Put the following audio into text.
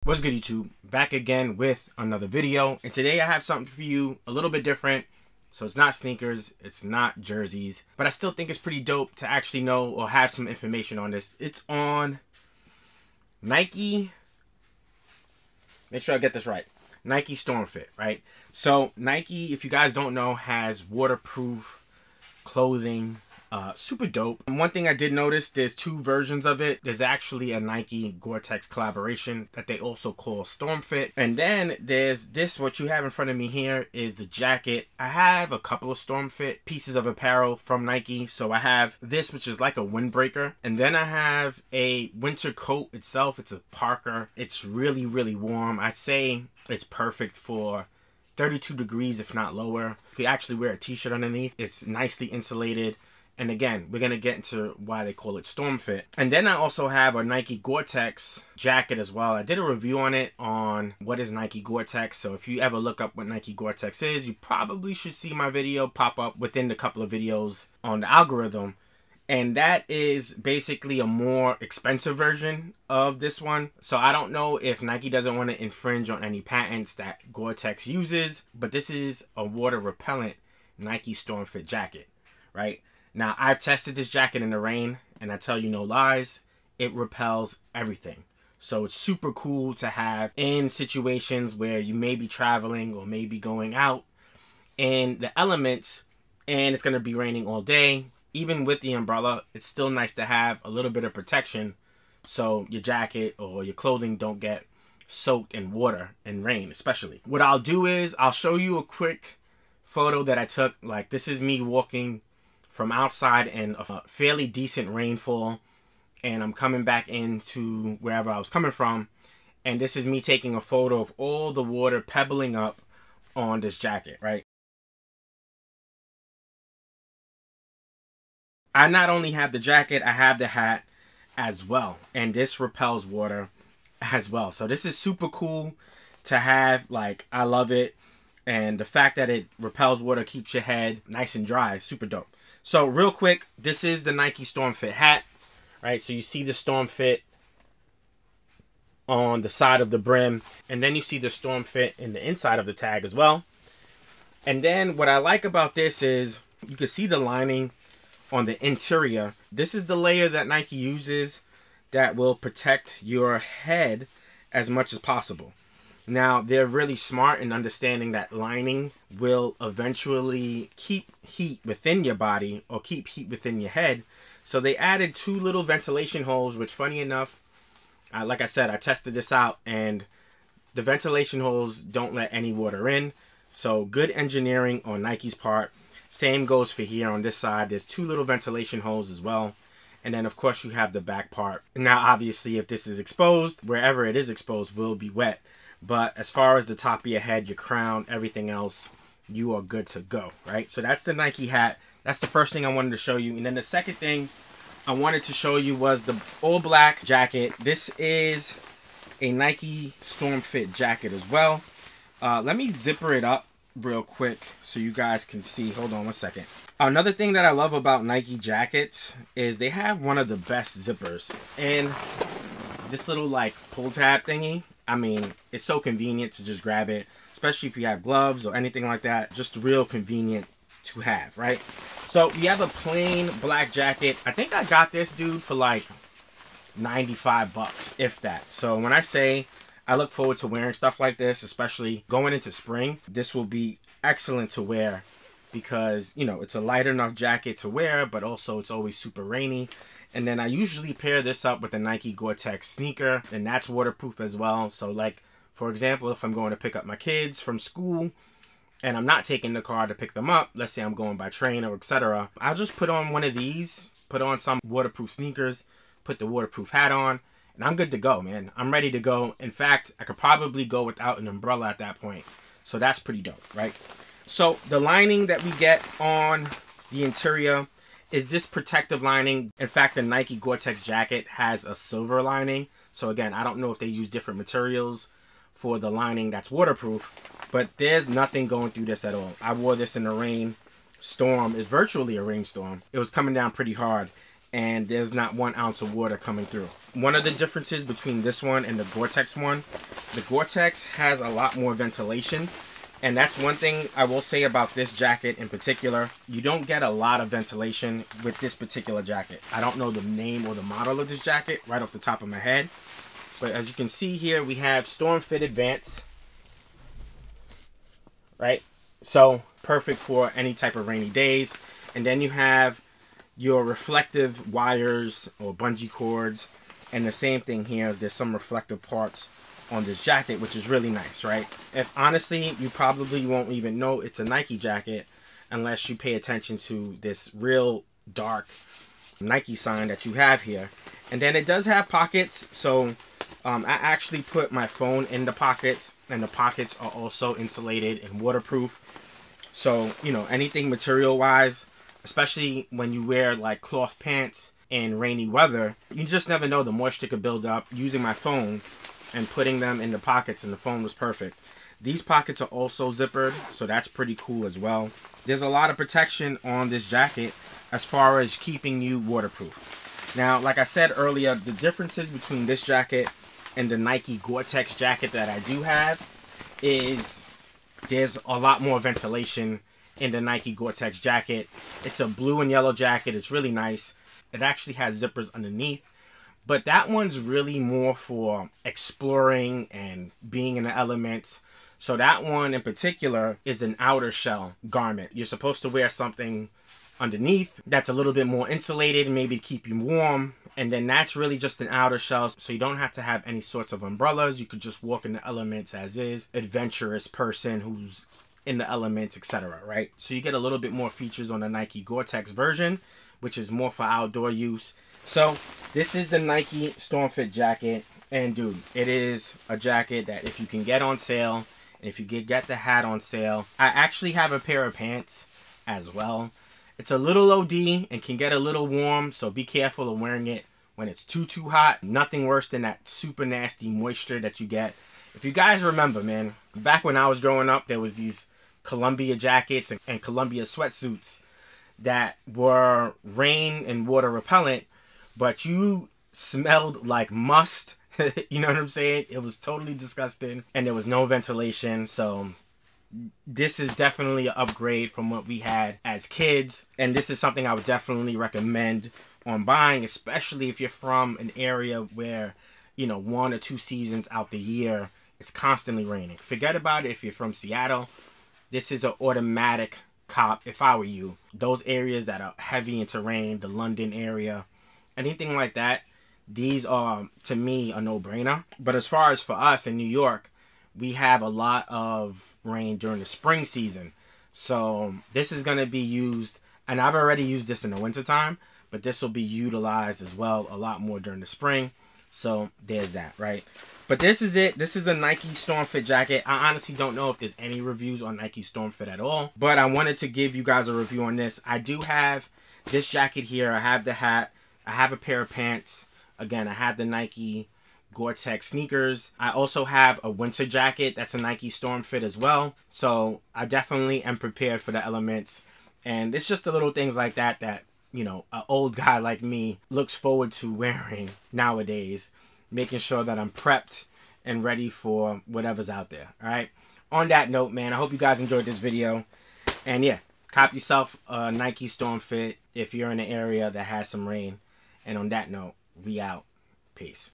What's good, YouTube? Back again with another video, and today I have something for you a little bit different. So it's not sneakers, it's not jerseys, but I still think it's pretty dope to actually know or have some information on this. It's on Nike. Make sure I get this right. Nike Storm Fit, right? So Nike, if you guys don't know, has waterproof clothing. Super dope. And one thing I did notice, there's two versions of it. There's actually a Nike Gore-Tex collaboration that they also call Storm Fit. And then there's this, what you have in front of me here is the jacket. I have a couple of Storm Fit pieces of apparel from Nike. So I have this, which is like a windbreaker. And then I have a winter coat itself. It's a Parker. It's really, really warm. I'd say it's perfect for 32 degrees, if not lower. You could actually wear a t-shirt underneath. It's nicely insulated. And again, we're going to get into why they call it Storm Fit. And then I also have a Nike Gore-Tex jacket as well. I did a review on it on what is Nike Gore-Tex. So if you ever look up what Nike Gore-Tex is, you probably should see my video pop up within a couple of videos on the algorithm. And that is basically a more expensive version of this one. So I don't know if Nike doesn't want to infringe on any patents that Gore-Tex uses. But this is a water repellent Nike Storm Fit jacket, right? Now, I've tested this jacket in the rain, and I tell you no lies, it repels everything. So it's super cool to have in situations where you may be traveling or maybe going out in the elements, and it's going to be raining all day. Even with the umbrella, it's still nice to have a little bit of protection so your jacket or your clothing don't get soaked in water and rain, especially. What I'll do is I'll show you a quick photo that I took. Like, this is me walking from outside in a fairly decent rainfall, and I'm coming back into wherever I was coming from, and this is me taking a photo of all the water pebbling up on this jacket, right? I not only have the jacket, I have the hat as well, and this repels water as well. So this is super cool to have. Like, I love it, and the fact that it repels water, keeps your head nice and dry, super dope. So real quick, this is the Nike Storm Fit hat, right? So you see the Storm Fit on the side of the brim, and then you see the Storm Fit in the inside of the tag as well. And then what I like about this is you can see the lining on the interior. This is the layer that Nike uses that will protect your head as much as possible. Now, they're really smart in understanding that lining will eventually keep heat within your body or keep heat within your head. So they added two little ventilation holes, which, funny enough, like I said, I tested this out, and the ventilation holes don't let any water in. So good engineering on Nike's part. Same goes for here on this side. There's two little ventilation holes as well. And then, of course, you have the back part. Now, obviously, if this is exposed, wherever it is exposed will be wet. But as far as the top of your head, your crown, everything else, you are good to go, right? So that's the Nike hat. That's the first thing I wanted to show you. And then the second thing I wanted to show you was the all black jacket. This is a Nike Storm Fit jacket as well. Let me zipper it up real quick so you guys can see. Hold on one second. Another thing that I love about Nike jackets is they have one of the best zippers. And this little like pull tab thingy, I mean, it's so convenient to just grab it, especially if you have gloves or anything like that. Just real convenient to have, right? So we have a plain black jacket. I think I got this, dude, for like 95 bucks, if that. So when I say I look forward to wearing stuff like this, especially going into spring, this will be excellent to wear because, you know, it's a light enough jacket to wear, but also it's always super rainy. And then I usually pair this up with a Nike Gore-Tex sneaker, and that's waterproof as well. So like, for example, if I'm going to pick up my kids from school and I'm not taking the car to pick them up, let's say I'm going by train or etc., I'll just put on one of these, put on some waterproof sneakers, put the waterproof hat on, and I'm good to go, man. I'm ready to go. In fact, I could probably go without an umbrella at that point. So that's pretty dope, right? So the lining that we get on the interior is this protective lining. In fact, the Nike Gore-Tex jacket has a silver lining. So again, I don't know if they use different materials for the lining that's waterproof, but there's nothing going through this at all. I wore this in the rain storm. It's virtually a rainstorm. It was coming down pretty hard, and there's not 1 ounce of water coming through. one of the differences between this one and the Gore-Tex one, the Gore-Tex has a lot more ventilation. And that's one thing I will say about this jacket in particular. You don't get a lot of ventilation with this particular jacket. I don't know the name or the model of this jacket right off the top of my head. But as you can see here, we have Storm Fit Advanced. Right? So, perfect for any type of rainy days. And then you have your reflective wires or bungee cords. And the same thing here. There's some reflective parts on this jacket, which is really nice, right? If honestly, you probably won't even know it's a Nike jacket unless you pay attention to this real dark Nike sign that you have here. And then it does have pockets, so I actually put my phone in the pockets, and the pockets are also insulated and waterproof. So, you know, anything material wise, especially when you wear like cloth pants in rainy weather, you just never know, the moisture could build up. Using my phone and putting them in the pockets, and the phone was perfect. These pockets are also zippered, so that's pretty cool as well. There's a lot of protection on this jacket as far as keeping you waterproof. Now, like I said earlier, the differences between this jacket and the Nike Gore-Tex jacket that I do have is there's a lot more ventilation in the Nike Gore-Tex jacket. It's a blue and yellow jacket. It's really nice. It actually has zippers underneath. But that one's really more for exploring and being in the elements. So that one in particular is an outer shell garment. You're supposed to wear something underneath that's a little bit more insulated, maybe to keep you warm. And then that's really just an outer shell. So you don't have to have any sorts of umbrellas. You could just walk in the elements as is. Adventurous person who's in the elements, etc. Right? So you get a little bit more features on the Nike Gore-Tex version, which is more for outdoor use. So this is the Nike Storm Fit jacket, and dude, it is a jacket that if you can get on sale, and if you get the hat on sale, I actually have a pair of pants as well. It's a little OD and can get a little warm, so be careful of wearing it when it's too hot. Nothing worse than that super nasty moisture that you get. If you guys remember, man, back when I was growing up, there was these Columbia jackets and Columbia sweatsuits that were rain and water repellent, but you smelled like must. You know what I'm saying? It was totally disgusting, and there was no ventilation. So this is definitely an upgrade from what we had as kids, and this is something I would definitely recommend on buying, especially if you're from an area where, you know, 1 or 2 seasons out the year it's constantly raining. Forget about it if you're from Seattle. This is an automatic cop if I were you. Those areas that are heavy into rain, the London area, anything like that, these are, to me, a no-brainer. But as far as for us in New York, we have a lot of rain during the spring season. So this is going to be used, and I've already used this in the wintertime, but this will be utilized as well a lot more during the spring. So there's that, right? But this is it. This is a Nike Storm Fit jacket. I honestly don't know if there's any reviews on Nike Storm Fit at all, but I wanted to give you guys a review on this. I do have this jacket here. I have the hat. I have a pair of pants. Again, I have the Nike Gore-Tex sneakers. I also have a winter jacket that's a Nike Storm Fit as well. So I definitely am prepared for the elements. And it's just the little things like that that, you know, an old guy like me looks forward to wearing nowadays. Making sure that I'm prepped and ready for whatever's out there. All right. On that note, man, I hope you guys enjoyed this video. And yeah, cop yourself a Nike Storm Fit if you're in an area that has some rain. And on that note, we out. Peace.